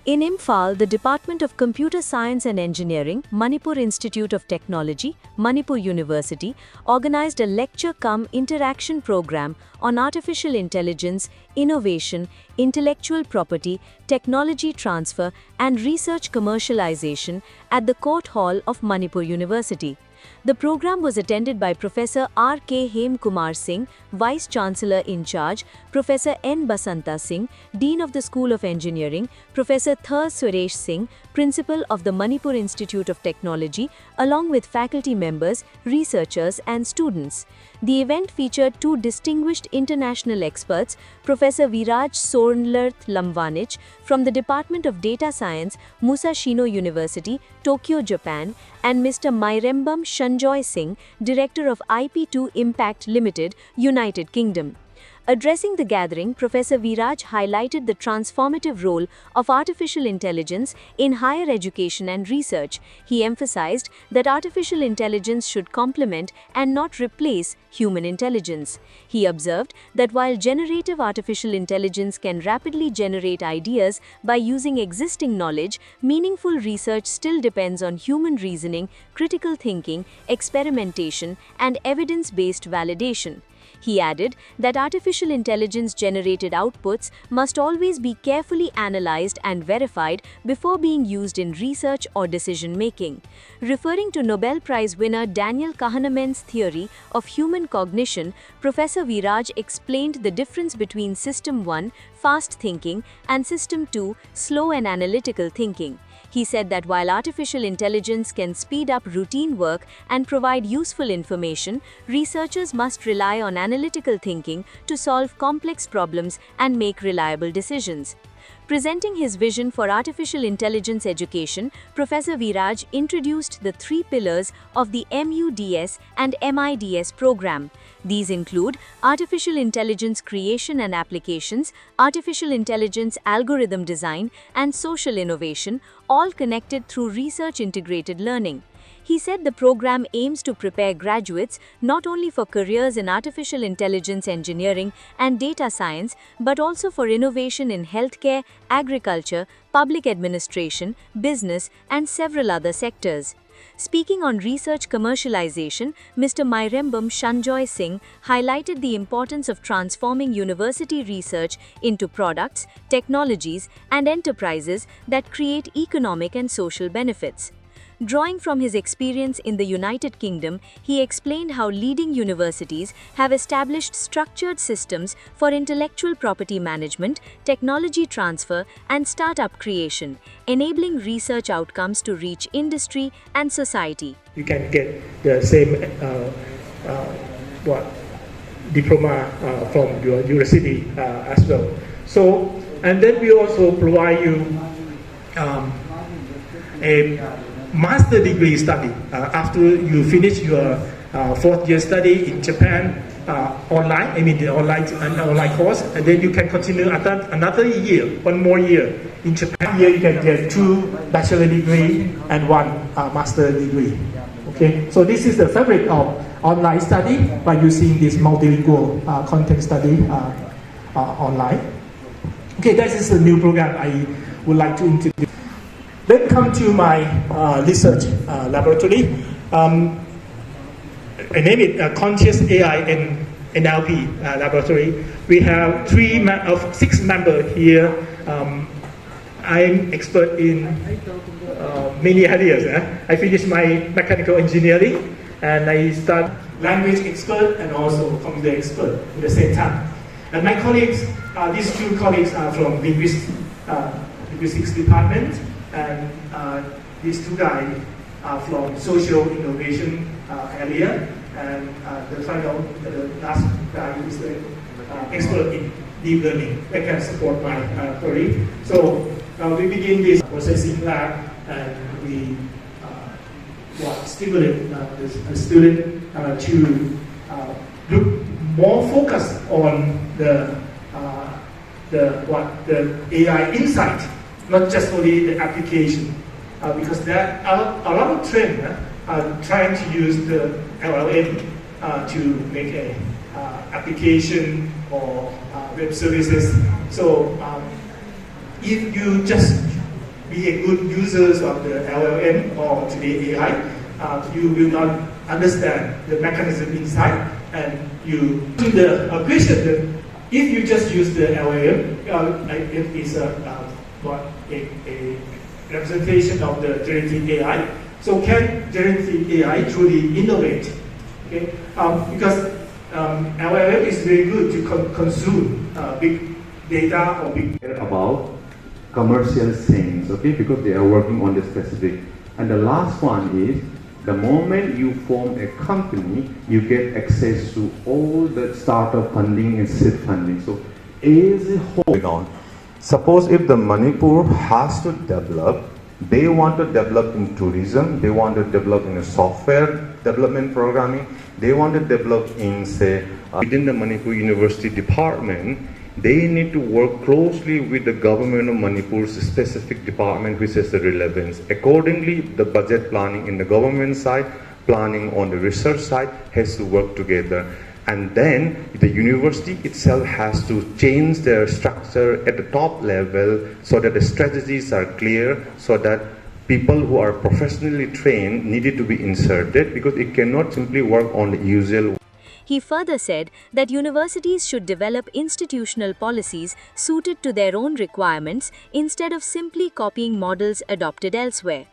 In Imphal, the Department of Computer Science and Engineering, Manipur Institute of Technology, Manipur University, organized a Lecture-Cum-Interaction program on artificial intelligence, innovation, intellectual property, technology transfer, and research commercialization at the Court Hall of Manipur University. The program was attended by Professor R.K. Hem Kumar Singh, Vice Chancellor in charge, Professor N. Basanta Singh, Dean of the School of Engineering, Professor Thur Suresh Singh, Principal of the Manipur Institute of Technology, along with faculty members, researchers, and students. The event featured two distinguished international experts, Professor Viraj Sornlarth Lamvanich from the Department of Data Science, Musashino University, Tokyo, Japan, and Mr. Mairembam Shanjoy Singh, Director of IP2 Impact Limited, United Kingdom. Addressing the gathering, Professor Viraj highlighted the transformative role of artificial intelligence in higher education and research. He emphasized that artificial intelligence should complement and not replace human intelligence. He observed that while generative artificial intelligence can rapidly generate ideas by using existing knowledge, meaningful research still depends on human reasoning, critical thinking, experimentation, and evidence-based validation. He added that artificial intelligence-generated outputs must always be carefully analyzed and verified before being used in research or decision-making. Referring to Nobel Prize winner Daniel Kahneman's theory of human cognition, Professor Viraj explained the difference between System 1, fast thinking, and System 2, slow and analytical thinking. He said that while artificial intelligence can speed up routine work and provide useful information, researchers must rely on analytical thinking to solve complex problems and make reliable decisions. Presenting his vision for artificial intelligence education, Professor Viraj introduced the three pillars of the MUDS and MIDS program. These include artificial intelligence creation and applications, artificial intelligence algorithm design, and social innovation, all connected through research-integrated learning. He said the program aims to prepare graduates not only for careers in artificial intelligence engineering and data science, but also for innovation in healthcare, agriculture, public administration, business, and several other sectors. Speaking on research commercialization, Mr. Mairembam Shanjoy Singh highlighted the importance of transforming university research into products, technologies, and enterprises that create economic and social benefits. Drawing from his experience in the United Kingdom, he explained how leading universities have established structured systems for intellectual property management, technology transfer, and startup creation, enabling research outcomes to reach industry and society. You can get the same diploma from your university as well. So, and then we also provide you a master degree study after you finish your fourth year study in Japan online. I mean the online course, and then you can continue another year, one more year in Japan. Here you can get 2 bachelor degree and 1 master degree. Okay, so this is the fabric of online study by using this multilingual content study online. Okay, that is the new program I would like to introduce. Then come to my research laboratory. I name it Conscious AI and NLP laboratory. We have 6 members here. I'm expert in many areas. I finished my mechanical engineering and I start language expert and also computer expert at the same time. And my colleagues, these 2 colleagues are from linguistics department. And these 2 guys are from social innovation area, and the last guy is the expert in deep learning that can support my career. So we begin this processing lab, and we stimulate the student to look more focused on the AI insight. Not just only the application, because there are a lot of trends trying to use the LLM to make a application or web services. So if you just be a good users of the LLM or today AI, you will not understand the mechanism inside, and you to the question that if you just use the LLM, it is a representation of the generative AI. So can generative AI truly innovate? Okay, because LLM is very good to consume big data or big about commercial things, okay, because they are working on the specific. And the last one is, the moment you form a company, you get access to all the startup funding and seed funding. So as a whole, suppose if the Manipur has to develop, they want to develop in tourism, they want to develop in a software development programming, they want to develop in, say, within the Manipur University department, they need to work closely with the government of Manipur's specific department which has the relevance. Accordingly, the budget planning in the government side, planning on the research side has to work together. And then the university itself has to change their structure at the top level so that the strategies are clear, so that people who are professionally trained needed to be inserted, because it cannot simply work on the usual. He further said that universities should develop institutional policies suited to their own requirements instead of simply copying models adopted elsewhere.